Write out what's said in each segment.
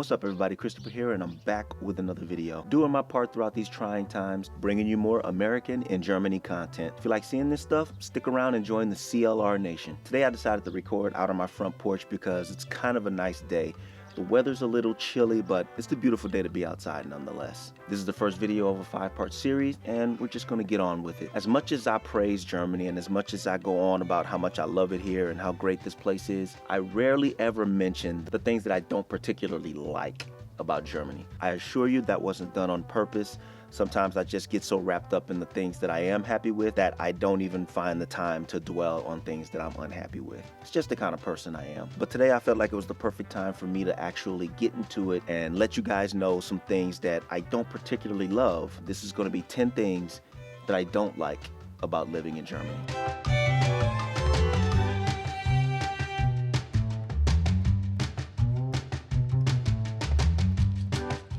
What's up everybody, Christopher here, and I'm back with another video. Doing my part throughout these trying times, bringing you more American and Germany content. If you like seeing this stuff, stick around and join the CLR Nation. Today I decided to record out on my front porch because it's kind of a nice day. The weather's a little chilly, but it's a beautiful day to be outside nonetheless. This is the first video of a 5-part series, and we're just gonna get on with it. As much as I praise Germany, and as much as I go on about how much I love it here and how great this place is, I rarely ever mention the things that I don't particularly like about Germany. I assure you that wasn't done on purpose. Sometimes I just get so wrapped up in the things that I am happy with that I don't even find the time to dwell on things that I'm unhappy with. It's just the kind of person I am. But today I felt like it was the perfect time for me to actually get into it and let you guys know some things that I don't particularly love. This is going to be 10 things that I don't like about living in Germany.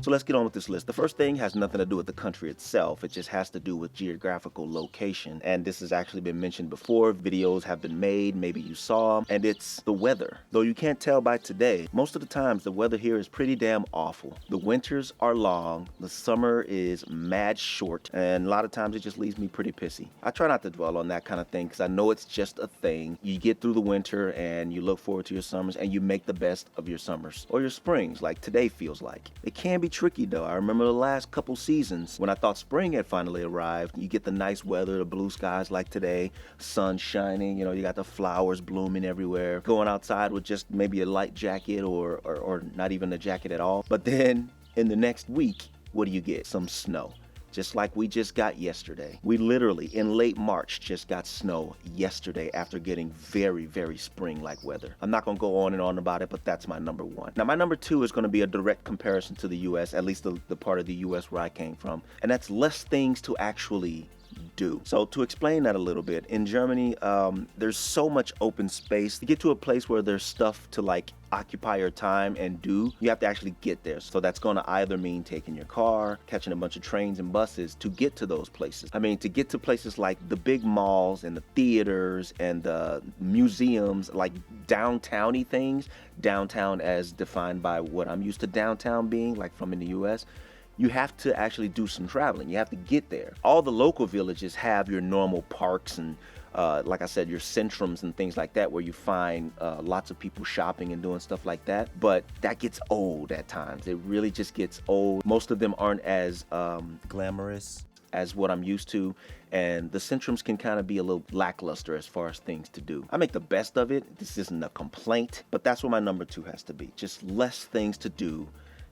So let's get on with this list. The first thing has nothing to do with the country itself. It just has to do with geographical location. And this has actually been mentioned before. Videos have been made, maybe you saw, and it's the weather. Though you can't tell by today, most of the times the weather here is pretty damn awful. The winters are long, the summer is mad short, and a lot of times it just leaves me pretty pissy. I try not to dwell on that kind of thing because I know it's just a thing. You get through the winter and you look forward to your summers and you make the best of your summers or your springs like today feels like. It can be tricky though. I remember the last couple seasons when I thought spring had finally arrived. You get the nice weather, the blue skies like today, sun shining, you got the flowers blooming everywhere, going outside with just maybe a light jacket or not even a jacket at all. But then in the next week, what do you get? Some snow. Just like we just got yesterday. We literally, in late March, just got snow yesterday after getting very, very spring-like weather. I'm not gonna go on and on about it, but that's my number one. Now, my number two is gonna be a direct comparison to the US, at least the part of the US where I came from, and that's less things to actually do. So to explain that a little bit, in Germany, there's so much open space. To get to a place where there's stuff to like occupy your time and do, you have to actually get there. So that's going to either mean taking your car, catching a bunch of trains and buses to get to those places. I mean, to get to places like the big malls and the theaters and the museums, like downtown-y things, downtown as defined by what I'm used to downtown being, like from in the US, you have to actually do some traveling. You have to get there. All the local villages have your normal parks and like I said, your centrums and things like that where you find lots of people shopping and doing stuff like that. But that gets old at times. It really just gets old. Most of them aren't as glamorous as what I'm used to, and the centrums can kind of be a little lackluster as far as things to do. I make the best of it. This isn't a complaint, but that's where my number two has to be. Just less things to do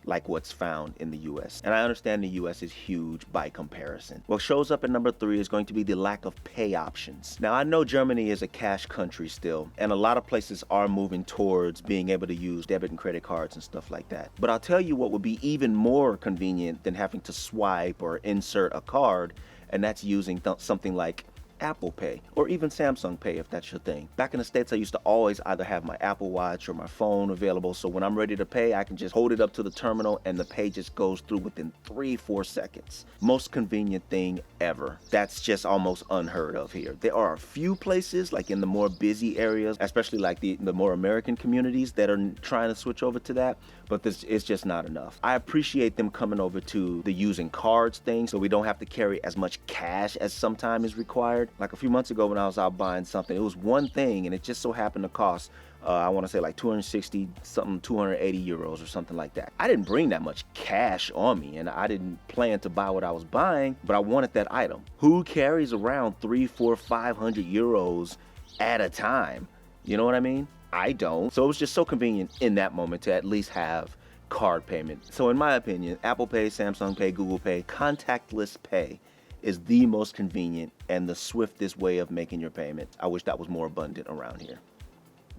like what's found in the US. And I understand the US is huge by comparison. What shows up at number three is going to be the lack of pay options. Now, I know Germany is a cash country still, and a lot of places are moving towards being able to use debit and credit cards and stuff like that. But I'll tell you what would be even more convenient than having to swipe or insert a card, and that's using something like Apple Pay or even Samsung Pay if that's your thing. Back in the States, I used to always either have my Apple Watch or my phone available, so when I'm ready to pay, I can just hold it up to the terminal and the pay just goes through within 3-4 seconds. Most convenient thing ever. That's just almost unheard of here. There are a few places like in the more busy areas, especially like the more American communities that are trying to switch over to that, but this is just not enough. I appreciate them coming over to the using cards thing so we don't have to carry as much cash as sometimes is required. Like a few months ago when I was out buying something, it was one thing and it just so happened to cost I want to say like 260 something, 280 euros or something like that. I didn't bring that much cash on me and I didn't plan to buy what I was buying, but I wanted that item. Who carries around 300, 400, 500 euros at a time? You know what I mean? I don't. So it was just so convenient in that moment to at least have card payment. So in my opinion, Apple Pay, Samsung Pay, Google Pay, contactless pay is the most convenient and the swiftest way of making your payment. I wish that was more abundant around here.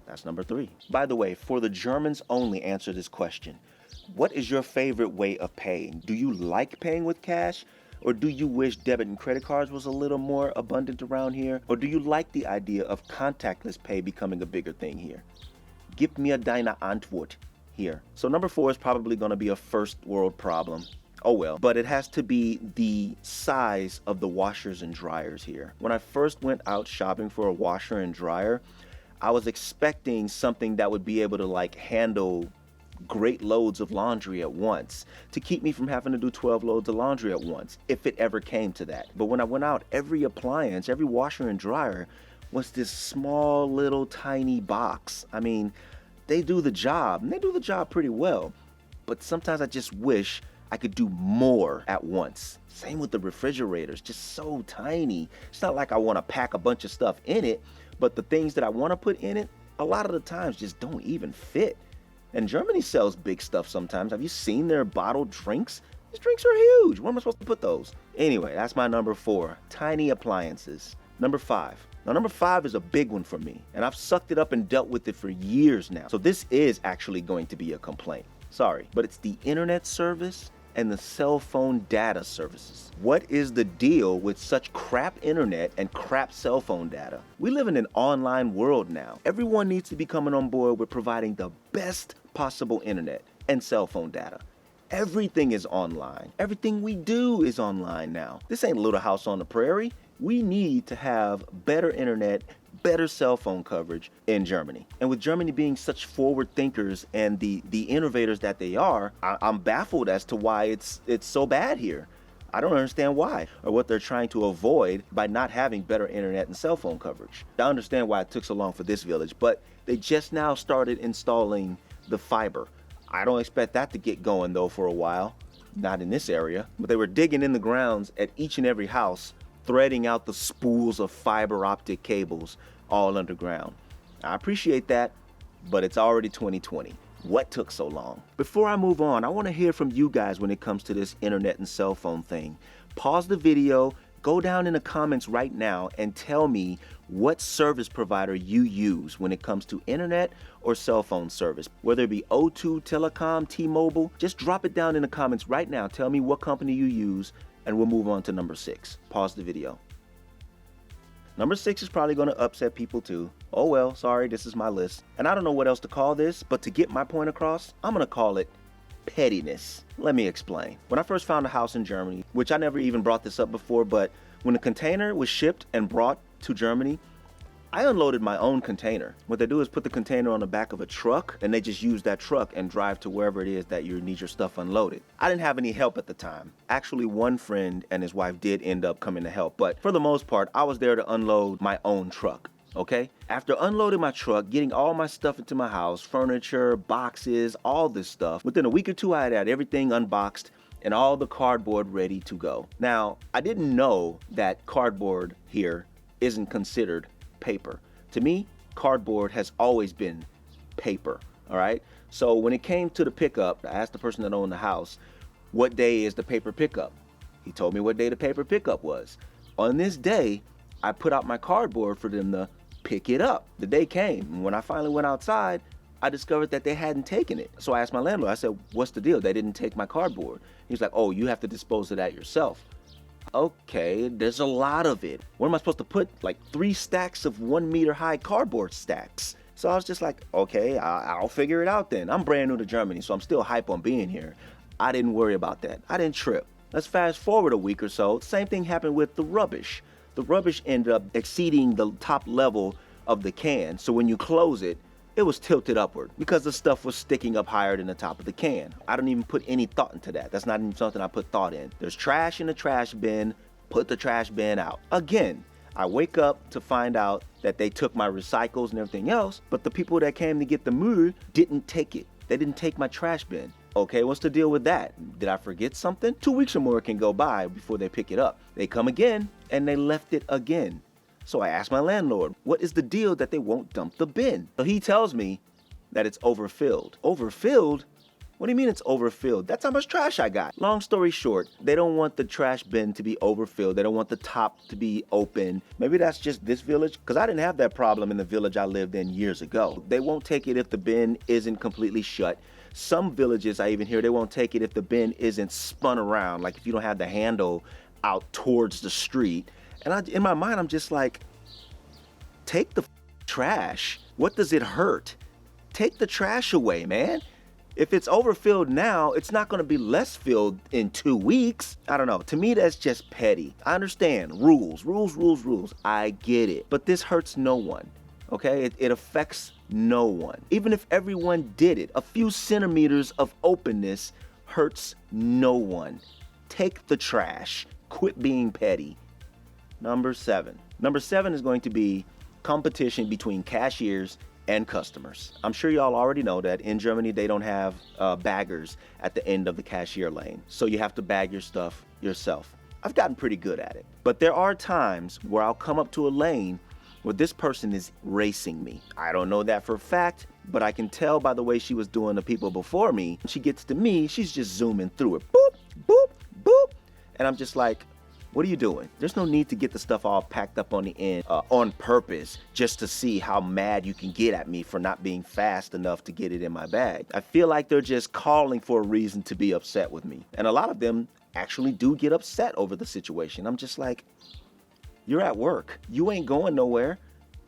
That's number three. By the way, for the Germans only, answer this question. What is your favorite way of paying? Do you like paying with cash? Or do you wish debit and credit cards was a little more abundant around here? Or do you like the idea of contactless pay becoming a bigger thing here? Gib mir deine Antwort here. So number four is probably gonna be a first world problem. Oh well, but it has to be the size of the washers and dryers here. When I first went out shopping for a washer and dryer, I was expecting something that would be able to like handle great loads of laundry at once, to keep me from having to do 12 loads of laundry at once, if it ever came to that. But when I went out, every appliance, every washer and dryer was this small little tiny box. I mean, they do the job, and they do the job pretty well. But sometimes I just wish I could do more at once. Same with the refrigerators, just so tiny. It's not like I want to pack a bunch of stuff in it, but the things that I want to put in it, a lot of the times just don't even fit. And Germany sells big stuff sometimes. Have you seen their bottled drinks? These drinks are huge. Where am I supposed to put those? Anyway, that's my number 4, tiny appliances. Number 5. Now, number 5 is a big one for me, and I've sucked it up and dealt with it for years now. So this is actually going to be a complaint. Sorry, but it's the internet service and the cell phone data services. What is the deal with such crap internet and crap cell phone data? We live in an online world now. Everyone needs to be coming on board with providing the best possible internet and cell phone data. Everything is online. Everything we do is online now. This ain't Little House on the Prairie. We need to have better internet, better cell phone coverage in Germany. And with Germany being such forward thinkers and the innovators that they are, I'm baffled as to why it's so bad here. I don't understand why, or what they're trying to avoid by not having better internet and cell phone coverage. I understand why it took so long for this village, but they just now started installing the fiber. I don't expect that to get going though for a while, not in this area. But they were digging in the grounds at each and every house, threading out the spools of fiber optic cables all underground. I appreciate that, but it's already 2020. What took so long? Before I move on, I want to hear from you guys when it comes to this internet and cell phone thing. Pause the video, go down in the comments right now and tell me what service provider you use when it comes to internet or cell phone service. Whether it be O2, Telecom, T-Mobile, just drop it down in the comments right now. Tell me what company you use, and we'll move on to number 6. Pause the video. Number 6 is probably going to upset people too. Oh well, sorry, this is my list. And I don't know what else to call this, but to get my point across, I'm going to call it pettiness. Let me explain. When I first found a house in Germany, which I never even brought this up before, but when the container was shipped and brought to Germany, I unloaded my own container. What they do is put the container on the back of a truck, and they just use that truck and drive to wherever it is that you need your stuff unloaded. I didn't have any help at the time. Actually, one friend and his wife did end up coming to help, but for the most part, I was there to unload my own truck. Okay? After unloading my truck, getting all my stuff into my house, furniture, boxes, all this stuff, within a week or two, I had everything unboxed and all the cardboard ready to go. Now, I didn't know that cardboard here isn't considered paper. To me, cardboard has always been paper, all right? So when it came to the pickup, I asked the person that owned the house, what day is the paper pickup? He told me what day the paper pickup was. On this day, I put out my cardboard for them to pick it up. The day came, and when I finally went outside, I discovered that they hadn't taken it. So I asked my landlord, I said, what's the deal? They didn't take my cardboard. He's like, oh, you have to dispose of that yourself. Okay, there's a lot of it. What am I supposed to put? Like 3 stacks of 1 meter high cardboard stacks. So I was just like, okay, I'll figure it out then. I'm brand new to Germany, so I'm still hype on being here. I didn't worry about that. I didn't trip. Let's fast forward a week or so. Same thing happened with the rubbish. The rubbish ended up exceeding the top level of the can. So when you close it, it was tilted upward because the stuff was sticking up higher than the top of the can. I don't even put any thought into that. That's not even something I put thought in. There's trash in the trash bin, put the trash bin out. Again, I wake up to find out that they took my recycles and everything else, but the people that came to get the Müll didn't take it. They didn't take my trash bin. Okay, what's the deal with that? Did I forget something? 2 weeks or more can go by before they pick it up. They come again and they left it again. So I asked my landlord, what is the deal that they won't dump the bin? So he tells me that it's overfilled. Overfilled? What do you mean it's overfilled? That's how much trash I got. Long story short, they don't want the trash bin to be overfilled. They don't want the top to be open. Maybe that's just this village, because I didn't have that problem in the village I lived in years ago. They won't take it if the bin isn't completely shut. Some villages, I even hear, they won't take it if the bin isn't spun around, like if you don't have the handle out towards the street. And in my mind, I'm just like, take the trash. What does it hurt? Take the trash away, man. If it's overfilled now, it's not going to be less filled in 2 weeks. I don't know. To me, that's just petty. I understand. Rules. I get it. But this hurts no one. Okay? It affects no one. Even if everyone did it, a few centimeters of openness hurts no one. Take the trash. Quit being petty. Number 7. Number 7 is going to be competition between cashiers and customers. I'm sure y'all already know that in Germany they don't have baggers at the end of the cashier lane, so you have to bag your stuff yourself. I've gotten pretty good at it, but there are times where I'll come up to a lane where this person is racing me. I don't know that for a fact, but I can tell by the way she was doing the people before me. When she gets to me, she's just zooming through it. Boop, boop, boop. And I'm just like, what are you doing? There's no need to get the stuff all packed up on the end on purpose just to see how mad you can get at me for not being fast enough to get it in my bag. I feel like they're just calling for a reason to be upset with me. And a lot of them actually do get upset over the situation. I'm just like, you're at work. You ain't going nowhere.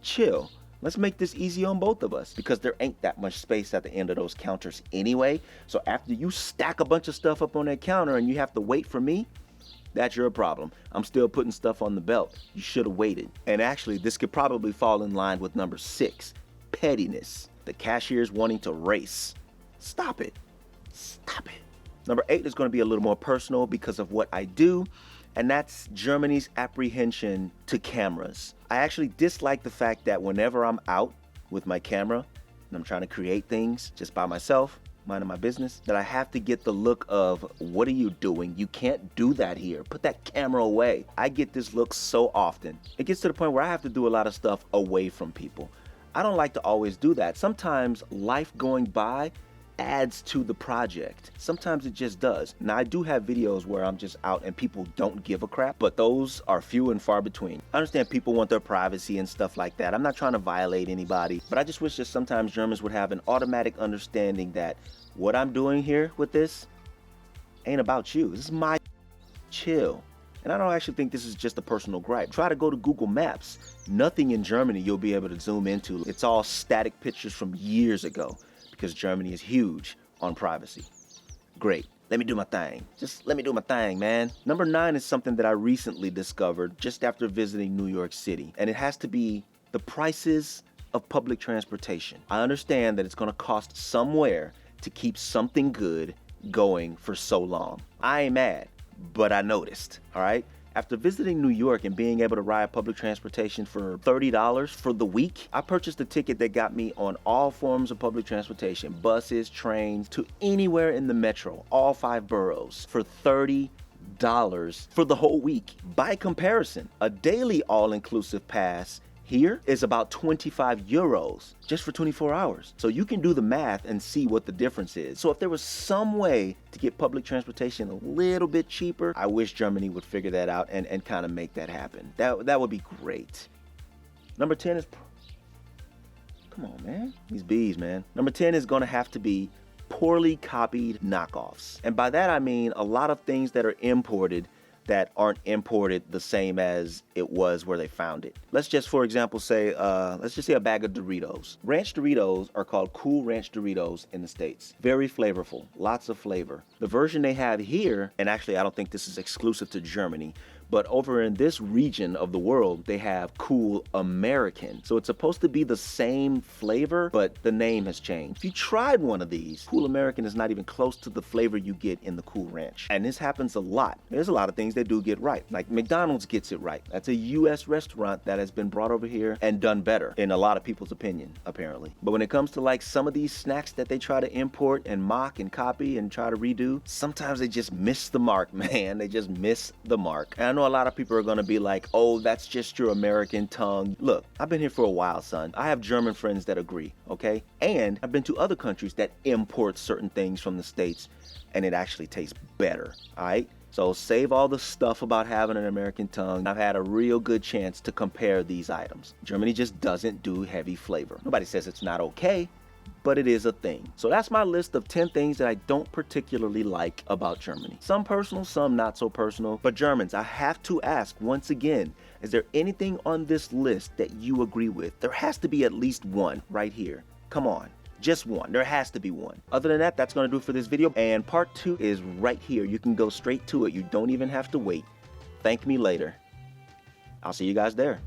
Chill. Let's make this easy on both of us, because there ain't that much space at the end of those counters anyway. So after you stack a bunch of stuff up on that counter and you have to wait for me, that's your problem. I'm still putting stuff on the belt. You should have waited. And actually, this could probably fall in line with number 6, pettiness. The cashiers wanting to race. Stop it. Stop it. Number 8 is going to be a little more personal because of what I do, and that's Germany's apprehension to cameras. I actually dislike the fact that whenever I'm out with my camera and I'm trying to create things just by myself, minding my business, that I have to get the look of, what are you doing? You can't do that here. Put that camera away. I get this look so often. It gets to the point where I have to do a lot of stuff away from people. I don't like to always do that. Sometimes life going by adds to the project. Sometimes it just does. Now, I do have videos where I'm just out and people don't give a crap, but those are few and far between. I understand people want their privacy and stuff like that. I'm not trying to violate anybody, but I just wish that sometimes Germans would have an automatic understanding that what I'm doing here with this ain't about you. This is my chill. And I don't actually think this is just a personal gripe. Try to go to Google Maps. Nothing in Germany you'll be able to zoom into. It's all static pictures from years ago, because Germany is huge on privacy. Great. Let me do my thing. Just let me do my thing, man. Number 9 is something that I recently discovered just after visiting New York City, and it has to be the prices of public transportation. I understand that it's gonna cost somewhere to keep something good going for so long. I ain't mad, but I noticed, all right? After visiting New York and being able to ride public transportation for $30 for the week, I purchased a ticket that got me on all forms of public transportation, buses, trains, to anywhere in the metro, all 5 boroughs, for $30 for the whole week. By comparison, a daily all-inclusive pass here is about 25 euros just for 24 hours. So you can do the math and see what the difference is. So if there was some way to get public transportation a little bit cheaper, I wish Germany would figure that out and kind of make that happen. That would be great. Number 10 is, come on, man. These bees, man. Number 10 is gonna have to be poorly copied knockoffs. And by that I mean a lot of things that are imported that aren't imported the same as it was where they found it. Let's just, for example, say, let's just say a bag of Doritos. Ranch Doritos are called Cool Ranch Doritos in the States. Very flavorful, lots of flavor. The version they have here, and actually I don't think this is exclusive to Germany, but over in this region of the world, they have Cool American. So it's supposed to be the same flavor, but the name has changed. If you tried one of these, Cool American is not even close to the flavor you get in the Cool Ranch. And this happens a lot. There's a lot of things they do get right. Like McDonald's gets it right. That's a US restaurant that has been brought over here and done better, in a lot of people's opinion, apparently. But when it comes to like some of these snacks that they try to import and mock and copy and try to redo, sometimes they just miss the mark, man. They just miss the mark. And I know a lot of people are gonna be like, oh, that's just your American tongue. Look, I've been here for a while, son. I have German friends that agree, okay? And I've been to other countries that import certain things from the States and it actually tastes better, all right? So save all the stuff about having an American tongue. I've had a real good chance to compare these items. Germany just doesn't do heavy flavor. Nobody says it's not okay, but it is a thing. So that's my list of 10 things that I don't particularly like about Germany. Some personal, some not so personal. But Germans, I have to ask once again, is there anything on this list that you agree with? There has to be at least one right here. Come on. Just one. There has to be one. Other than that, that's going to do it for this video. And part 2 is right here. You can go straight to it. You don't even have to wait. Thank me later. I'll see you guys there.